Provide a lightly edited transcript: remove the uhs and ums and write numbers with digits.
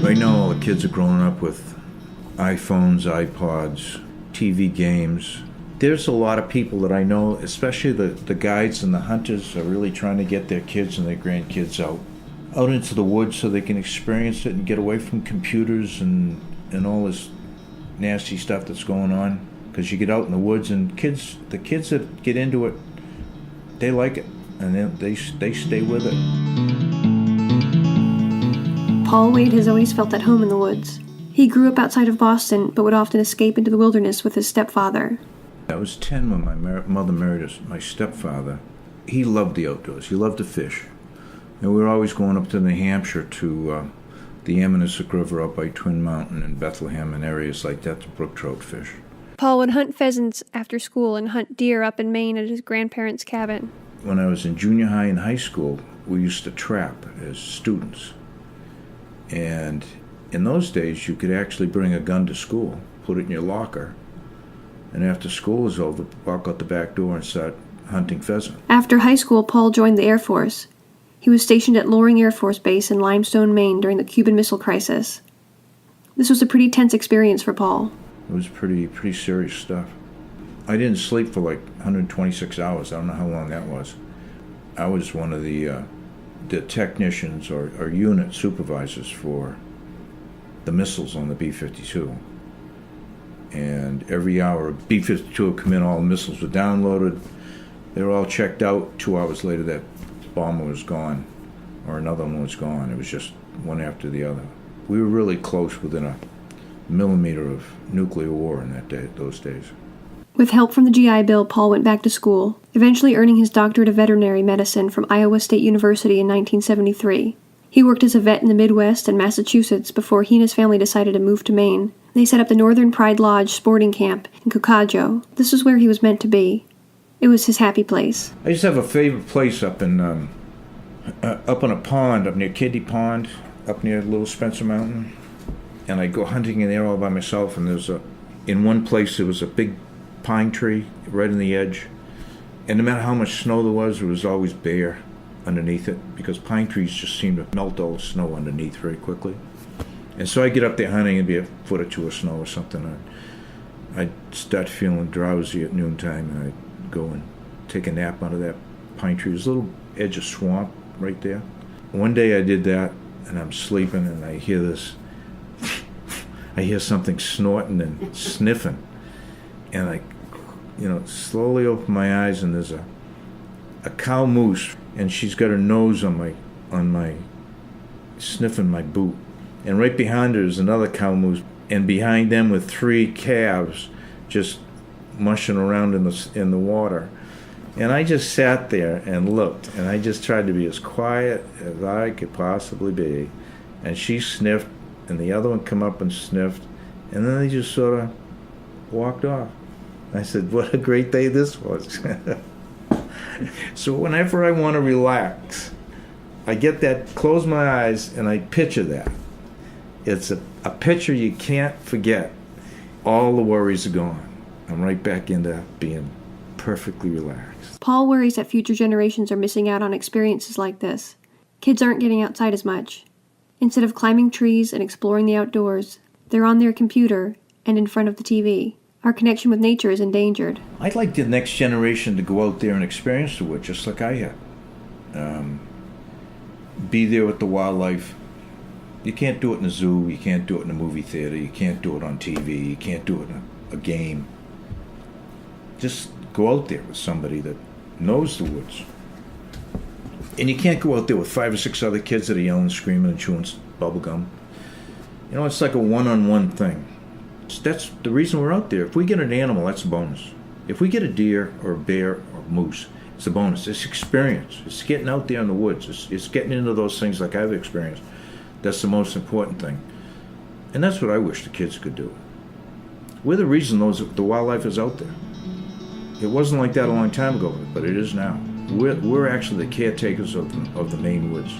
Right now all the kids are growing up with iPhones, iPods, TV games. There's a lot of people that I know, especially the guides and the hunters, are really trying to get their kids and their grandkids out into the woods so they can experience it and get away from computers and all this nasty stuff that's going on. Because you get out in the woods and the kids that get into it, they like it and they stay with it. Paul Wade has always felt at home in the woods. He grew up outside of Boston, but would often escape into the wilderness with his stepfather. I was 10 when my mother married my stepfather. He loved the outdoors. He loved to fish. And we were always going up to New Hampshire to the Ammonoosuc River up by Twin Mountain and Bethlehem and areas like that to brook trout fish. Paul would hunt pheasants after school and hunt deer up in Maine at his grandparents' cabin. When I was in junior high and high school, we used to trap as students. And in those days, you could actually bring a gun to school, put it in your locker, and after school was over, walk out the back door and start hunting pheasant. After high school, Paul joined the Air Force. He was stationed at Loring Air Force Base in Limestone, Maine during the Cuban Missile Crisis. This was a pretty tense experience for Paul. It was pretty serious stuff. I didn't sleep for like 126 hours. I don't know how long that was. I was one of the technicians or unit supervisors for the missiles on the B-52. And every hour, B-52 would come in, all the missiles were downloaded. They were all checked out. 2 hours later, that bomber was gone, or another one was gone. It was just one after the other. We were really close, within a millimeter of nuclear war in those days. With help from the GI Bill, Paul went back to school, eventually earning his doctorate of veterinary medicine from Iowa State University in 1973. He worked as a vet in the Midwest and Massachusetts before he and his family decided to move to Maine. They set up the Northern Pride Lodge sporting camp in Cucajo. This was where he was meant to be. It was his happy place. I used to have a favorite place up on a pond, up near Kidney Pond, up near Little Spencer Mountain. And I'd go hunting in there all by myself, and in one place there was a big pine tree right on the edge. And no matter how much snow there was always bear underneath it, because pine trees just seem to melt all the snow underneath very quickly. And so I'd get up there hunting and be a foot or two of snow or something. I'd start feeling drowsy at noontime, and I'd go and take a nap under that pine tree. There's a little edge of swamp right there. One day I did that, and I'm sleeping, and I hear this. I hear something snorting and sniffing, and I, slowly open my eyes, and there's a cow moose, and she's got her nose on my sniffing my boot, and right behind her is another cow moose, and behind them were 3 calves just mushing around in the water. And I just sat there and looked, and I just tried to be as quiet as I could possibly be. And she sniffed, and the other one come up and sniffed, and then they just sort of walked off. I said, what a great day this was. So whenever I want to relax, I get that, close my eyes, and I picture that. It's a picture you can't forget. All the worries are gone. I'm right back into being perfectly relaxed. Paul worries that future generations are missing out on experiences like this. Kids aren't getting outside as much. Instead of climbing trees and exploring the outdoors, they're on their computer and in front of the TV. Our connection with nature is endangered. I'd like the next generation to go out there and experience the woods just like I had. Be there with the wildlife. You can't do it in a zoo, you can't do it in a movie theater, you can't do it on TV, you can't do it in a game. Just go out there with somebody that knows the woods. And you can't go out there with 5 or 6 other kids that are yelling, screaming, and chewing bubble gum. It's like a one-on-one thing. That's the reason we're out there. If we get an animal, that's a bonus. If we get a deer or a bear or a moose, it's a bonus. It's experience. It's getting out there in the woods. It's getting into those things like I've experienced. That's the most important thing. And that's what I wish the kids could do. We're the reason the wildlife is out there. It wasn't like that a long time ago, but it is now. We're actually the caretakers of the Maine woods.